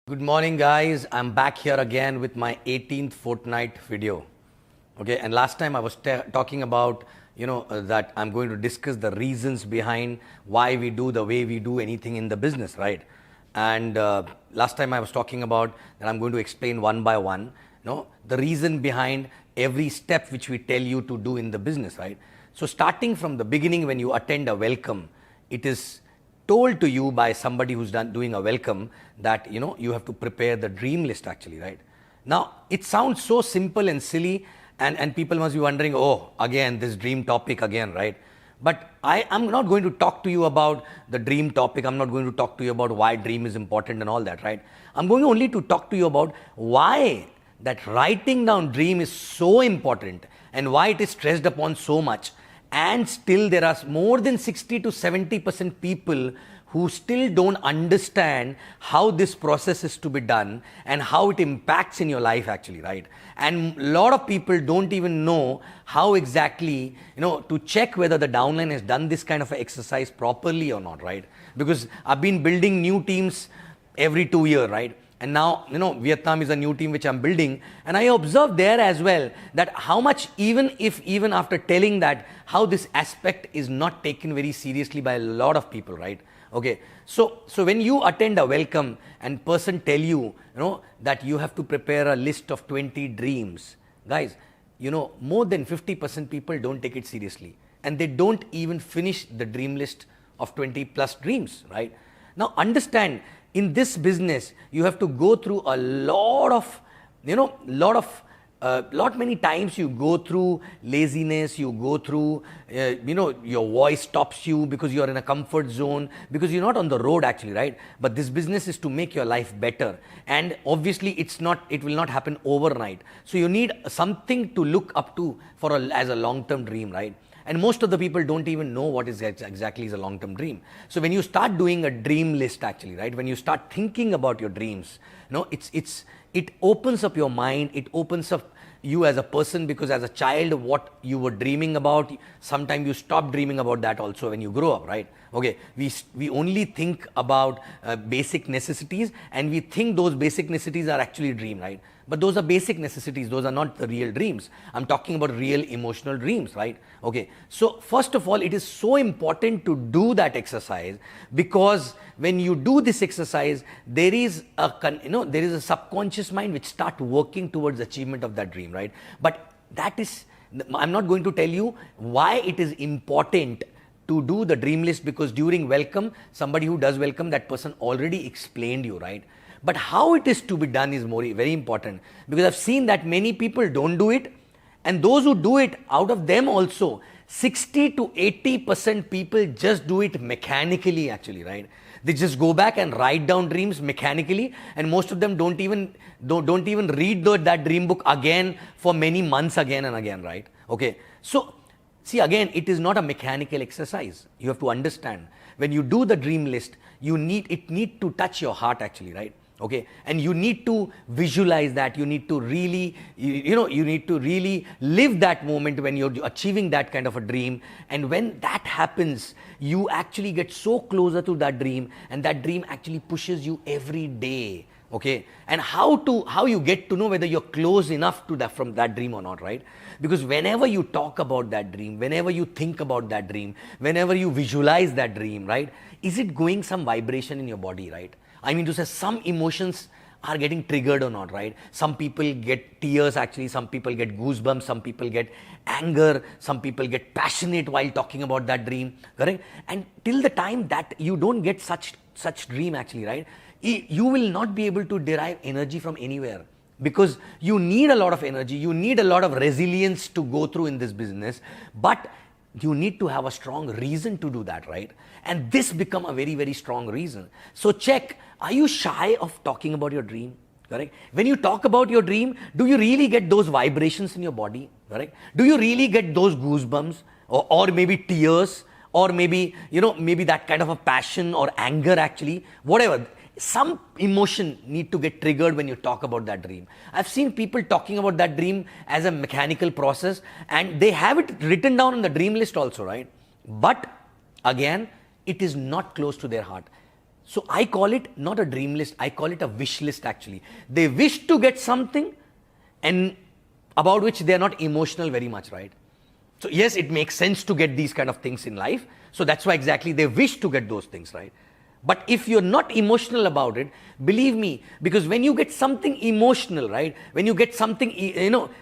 Good morning, guys. I'm back here again with my 18th Fortnight video. Okay, and last time I was talking about, that I'm going to discuss the reasons behind why we do the way we do anything in the business, right? And last time I was talking about that I'm going to explain one by one, the reason behind every step which we tell you to do in the business, right? So starting from the beginning, when you attend a welcome, it is told to you by somebody who's doing a welcome that you have to prepare the dream list actually, right? Now it sounds so simple and silly, and people must be wondering, oh, again this dream topic again, right? But I'm not going to talk to you about the dream topic. I'm not going to talk to you about why dream is important and all that, right? I'm going only to talk to you about why that writing down dream is so important and why it is stressed upon so much. And still there are more than 60 to 70% people who still don't understand how this process is to be done and how it impacts in your life actually, right? And a lot of people don't even know how exactly, to check whether the downline has done this kind of exercise properly or not, right? Because I've been building new teams every 2 years, right? And now, Vietnam is a new team which I'm building. And I observed there as well that how much, even after telling that, how this aspect is not taken very seriously by a lot of people, right? Okay. So when you attend a welcome and person tell you, that you have to prepare a list of 20 dreams, guys, more than 50% people don't take it seriously. And they don't even finish the dream list of 20 plus dreams, right? Now understand, in this business, you have to go through a lot many times you go through laziness, you go through, your voice stops you because you're in a comfort zone, because you're not on the road actually, right? But this business is to make your life better. And obviously it will not happen overnight. So you need something to look up to as a long-term dream, right? And most of the people don't even know what is exactly is a long-term dream. So when you start doing a dream list actually, right? When you start thinking about your dreams, it opens up your mind, it opens up you as a person, because as a child, what you were dreaming about, sometimes you stop dreaming about that also when you grow up, right? Okay, we only think about basic necessities, and we think those basic necessities are actually dream, right? But those are basic necessities, those are not the real dreams. I'm talking about real emotional dreams, right? Okay, so first of all, it is so important to do that exercise, because when you do this exercise, there is a subconscious mind which start working towards achievement of that dream, right? But I'm not going to tell you why it is important to do the dream list, because during welcome, somebody who does welcome, that person already explained you, right? But how it is to be done is very important, because I've seen that many people don't do it, and those who do it, out of them also 60 to 80% people just do it mechanically actually, right? They just go back and write down dreams mechanically, and most of them don't even read that dream book again for many months again and again, right? Okay, so see, again, it is not a mechanical exercise. You have to understand, when you do the dream list, it need to touch your heart actually, right? Okay, and you need to visualize that. You need to really, you need to really live that moment when you're achieving that kind of a dream. And when that happens, you actually get so closer to that dream, and that dream actually pushes you every day. Okay, and how you get to know whether you're close enough to from that dream or not, right? Because whenever you talk about that dream, whenever you think about that dream, whenever you visualize that dream, right, is it going some vibration in your body, right? I mean to say, some emotions are getting triggered or not, right? Some people get tears actually, some people get goosebumps, some people get anger, some people get passionate while talking about that dream, correct? And till the time that you don't get such dream actually, right, you will not be able to derive energy from anywhere, because you need a lot of energy, you need a lot of resilience to go through in this business, but you need to have a strong reason to do that, right? And this become a very, very strong reason. So check, are you shy of talking about your dream? Correct? When you talk about your dream, do you really get those vibrations in your body? Correct? Do you really get those goosebumps, or maybe tears, or maybe, maybe that kind of a passion or anger actually, whatever. Some emotion need to get triggered when you talk about that dream. I've seen people talking about that dream as a mechanical process, and they have it written down on the dream list also, right? But again, it is not close to their heart. So I call it not a dream list, I call it a wish list actually. They wish to get something and about which they are not emotional very much, right? So yes, it makes sense to get these kind of things in life. So that's why exactly they wish to get those things, right? But if you're not emotional about it, believe me, because when you get something emotional, right? When you get something,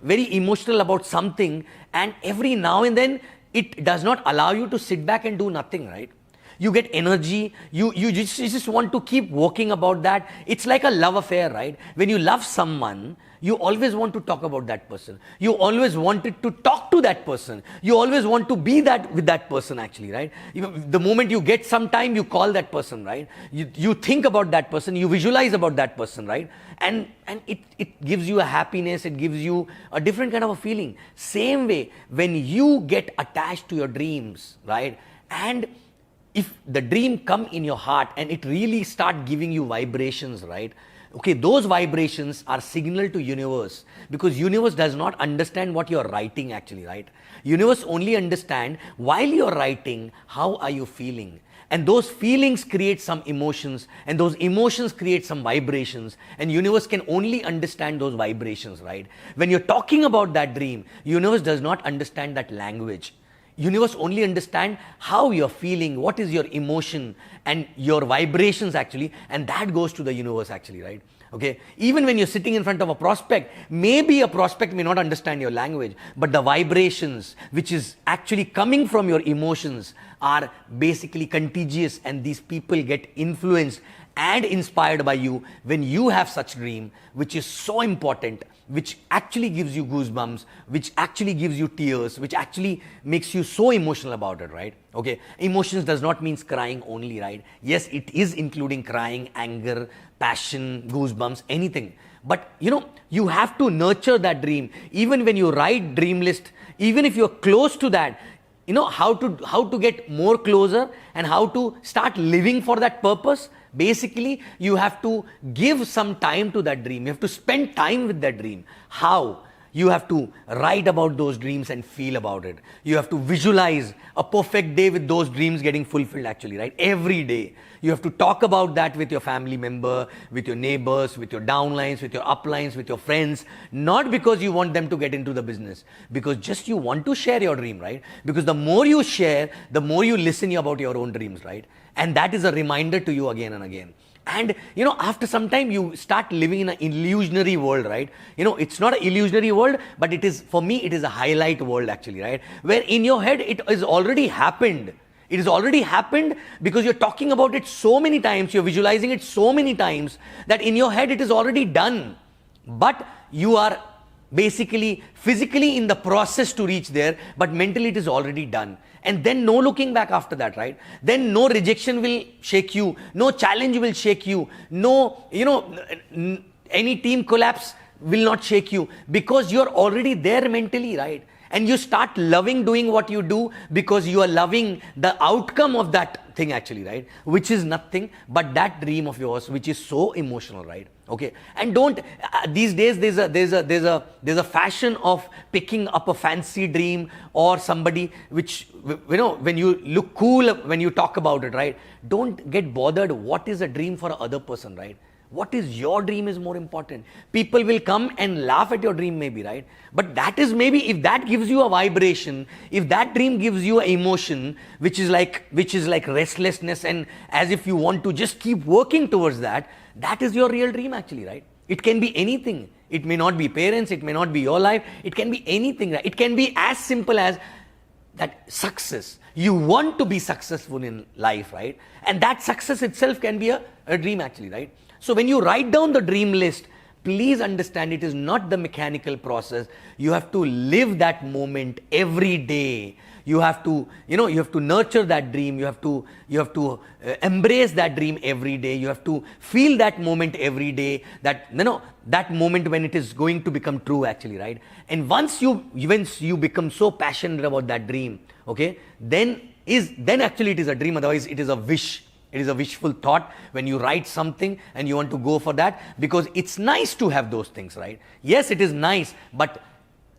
very emotional about something, and every now and then it does not allow you to sit back and do nothing, right? You get energy, you just want to keep working about that. It's like a love affair, right? When you love someone, you always want to talk about that person. You always wanted to talk to that person. You always want to be that with that person actually, right? The moment you get some time, you call that person, right? You think about that person, you visualize about that person, right? And it gives you a happiness, it gives you a different kind of a feeling. Same way, when you get attached to your dreams, right? And if the dream come in your heart and it really start giving you vibrations, right? Okay, those vibrations are signal to universe, because universe does not understand what you're writing actually, right? Universe only understand while you're writing, how are you feeling? And those feelings create some emotions, and those emotions create some vibrations, and universe can only understand those vibrations, right? When you're talking about that dream, universe does not understand that language. Universe only understand how you're feeling, what is your emotion and your vibrations actually, and that goes to the universe actually, right? Okay, even when you're sitting in front of a prospect, maybe a prospect may not understand your language, but the vibrations which is actually coming from your emotions are basically contagious, and these people get influenced and inspired by you when you have such dream, which is so important, which actually gives you goosebumps, which actually gives you tears, which actually makes you so emotional about it, right? Okay, emotions does not mean crying only, right? Yes, it is including crying, anger, passion, goosebumps, anything. But you have to nurture that dream. Even when you write dream list, even if you're close to that, how to get more closer and how to start living for that purpose. Basically, you have to give some time to that dream. You have to spend time with that dream. How? You have to write about those dreams and feel about it. You have to visualize a perfect day with those dreams getting fulfilled actually, right? Every day. You have to talk about that with your family member, with your neighbors, with your downlines, with your uplines, with your friends. Not because you want them to get into the business, because just you want to share your dream, right? Because the more you share, the more you listen about your own dreams, right? And that is a reminder to you again and again. And after some time you start living in an illusionary world, right? It's not an illusionary world, but it is, for me, it is a highlight world actually, right? Where in your head it is already happened. It has already happened because you're talking about it so many times, you're visualizing it so many times that in your head it is already done. But you are basically physically in the process to reach there, but mentally it is already done. And then no looking back after that, right? Then no rejection will shake you, no challenge will shake you, no, any team collapse will not shake you, because you're already there mentally, right? And you start loving doing what you do because you are loving the outcome of that thing actually, right? Which is nothing but that dream of yours, which is so emotional, right? Okay, and don't these days there's a fashion of picking up a fancy dream or somebody which when you look cool when you talk about it, right? Don't get bothered what is a dream for another person, right? What is your dream is more important. People will come and laugh at your dream maybe, right? But that is maybe, if that gives you a vibration, if that dream gives you an emotion, which is like restlessness, and as if you want to just keep working towards that, that is your real dream actually, right? It can be anything. It may not be parents, it may not be your life, it can be anything, right? It can be as simple as that success. You want to be successful in life, right? And that success itself can be a dream actually, right? So when you write down the dream list, please understand it is not the mechanical process. You have to live that moment every day. You have to, you have to nurture that dream. You have to embrace that dream every day. You have to feel that moment every day. That that moment when it is going to become true, actually, right? And once you become so passionate about that dream, okay, then actually it is a dream. Otherwise, it is a wish. It is a wishful thought when you write something and you want to go for that, because it's nice to have those things, right? Yes, it is nice, but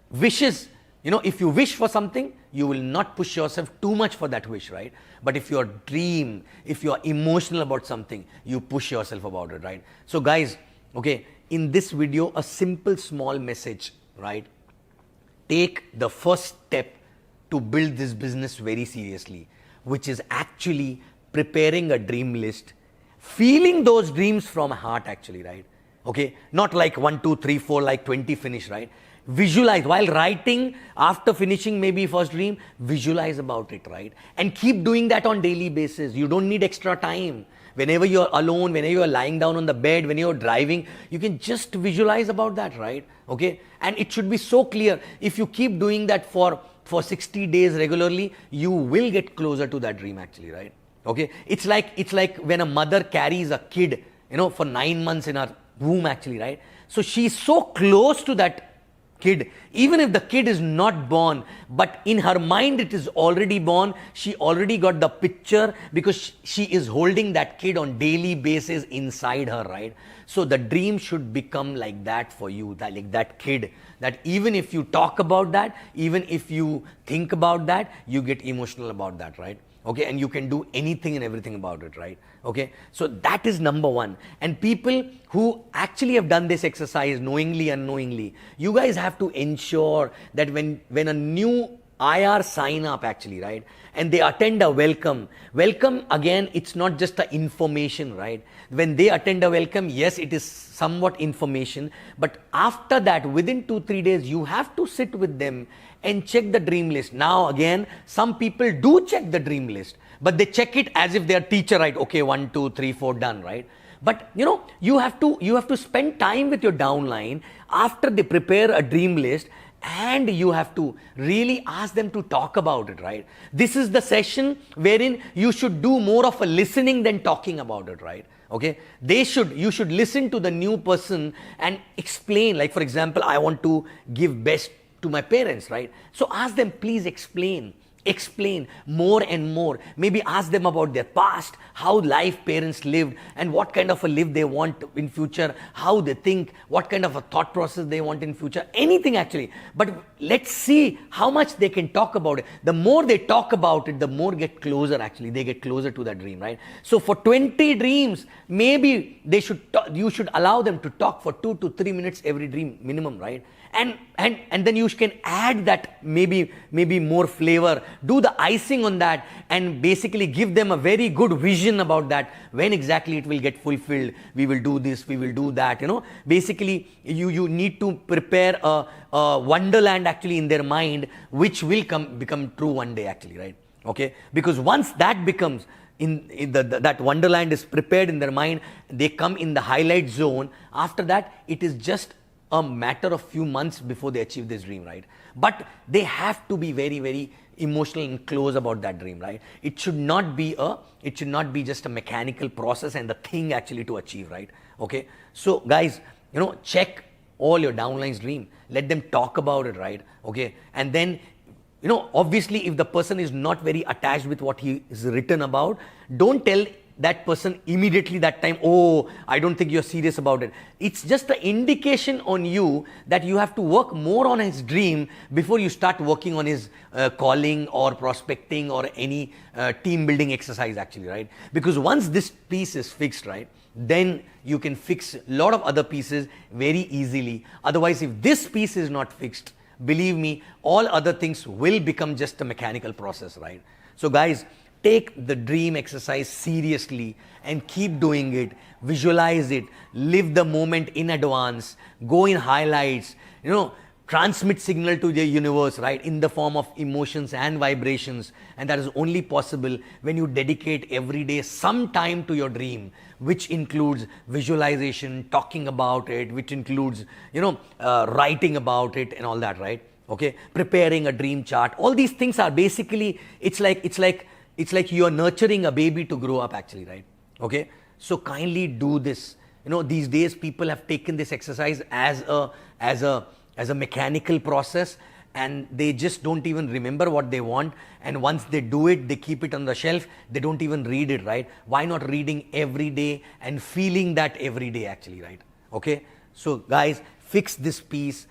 wishes if you wish for something, you will not push yourself too much for that wish, right? But if you're dream, if you're emotional about something, you push yourself about it, right? So guys, okay, in this video, a simple small message, right? Take the first step to build this business very seriously, which is actually preparing a dream list, feeling those dreams from heart actually, right? Okay, not like 1, 2, 3, 4, like 20 finish, right? Visualize while writing, after finishing maybe first dream, visualize about it, right? And keep doing that on daily basis. You don't need extra time. Whenever you're alone, whenever you're lying down on the bed, when you're driving, you can just visualize about that, right? Okay, and it should be so clear. If you keep doing that for 60 days regularly, you will get closer to that dream actually, right? Okay, it's like when a mother carries a kid, for 9 months in her womb actually, right? So she's so close to that kid, even if the kid is not born, but in her mind it is already born. She already got the picture because she is holding that kid on daily basis inside her, right? So the dream should become like that for you, like that kid, that even if you talk about that, even if you think about that, you get emotional about that, right? Okay, and you can do anything and everything about it, right? Okay, so that is number one. And people who actually have done this exercise knowingly, unknowingly, you guys have to ensure that when a new IR sign up actually, right, and they attend a welcome again, it's not just the information, right? When they attend a welcome, yes, it is somewhat information, but after that, within 2-3 days, you have to sit with them and check the dream list. Now again, some people do check the dream list, but they check it as if they are teacher, right? Okay, 1, 2, 3, 4 done, right? But you have to spend time with your downline after they prepare a dream list, and you have to really ask them to talk about it, right? This is the session wherein you should do more of a listening than talking about it, right? Okay, you should listen to the new person and explain, like for example, I want to give best to my parents, right? So ask them, please explain more and more. Maybe ask them about their past, how life parents lived, and what kind of a live they want in future, how they think, what kind of a thought process they want in future, anything actually. But let's see how much they can talk about it. The more they talk about it, the more they get closer to that dream, right? So for 20 dreams, maybe you should allow them to talk for 2 to 3 minutes every dream minimum, right? And then you can add that maybe more flavor, do the icing on that, and basically give them a very good vision about that, when exactly it will get fulfilled. We will do this, we will do that, basically you need to prepare a wonderland actually in their mind, which will become true one day actually, right? Okay, because once that becomes that wonderland is prepared in their mind, they come in the highlight zone. After that, it is just a matter of few months before they achieve this dream, right? But they have to be very, very emotional and close about that dream, right? It should not be just a mechanical process and the thing actually to achieve, right? Okay, so guys, check all your downline's dream, let them talk about it, right? Okay, and then obviously if the person is not very attached with what he is written about, don't tell that person immediately that time, oh, I don't think you're serious about it. It's just an indication on you that you have to work more on his dream before you start working on his calling or prospecting or any team building exercise actually, right? Because once this piece is fixed, right, then you can fix a lot of other pieces very easily. Otherwise, if this piece is not fixed, believe me, all other things will become just a mechanical process, right? So guys, take the dream exercise seriously and keep doing it. Visualize it, live the moment in advance, go in highlights, transmit signal to the universe, right, in the form of emotions and vibrations. And that is only possible when you dedicate every day some time to your dream, which includes visualization, talking about it, which includes, writing about it and all that, right? Okay, preparing a dream chart. All these things are basically, it's like you're nurturing a baby to grow up actually, right? Okay, so kindly do this. These days people have taken this exercise as a mechanical process, and they just don't even remember what they want. And once they do it, they keep it on the shelf. They don't even read it, right? Why not reading every day and feeling that every day actually, right? Okay, so guys, fix this piece.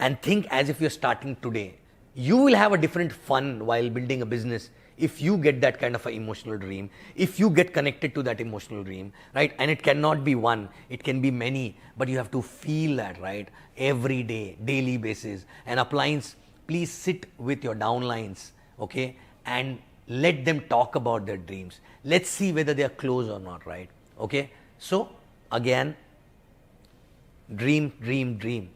and think as if you're starting today. You will have a different fun while building a business if you get that kind of an emotional dream, if you get connected to that emotional dream, right? And it cannot be one, it can be many, but you have to feel that, right? Every day, daily basis. And appliance, please sit with your downlines, okay? And let them talk about their dreams. Let's see whether they are close or not, right? Okay? So, again, dream, dream, dream.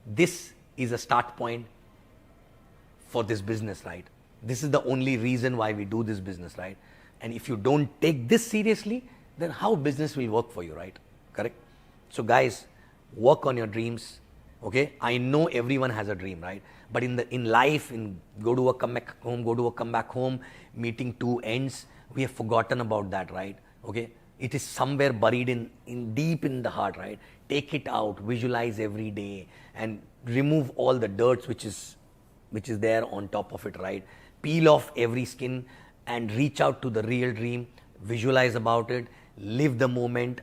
This is a start point for this business, right? This is the only reason why we do this business, right? And if you don't take this seriously, then how business will work for you, right? Correct? So guys, work on your dreams, okay? I know everyone has a dream, right? But in life, in go to work, come back home, go to work, come back home, meeting two ends, we have forgotten about that, right? Okay? It is somewhere buried in deep in the heart, right? Take it out, visualize every day, and remove all the dirt which is there on top of it, right? Peel off every skin and reach out to the real dream, visualize about it, live the moment,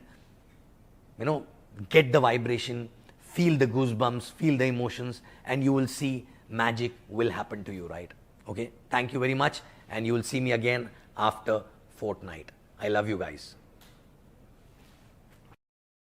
get the vibration, feel the goosebumps, feel the emotions, and you will see magic will happen to you, right? Okay, thank you very much, and you will see me again after Fortnight. I love you guys.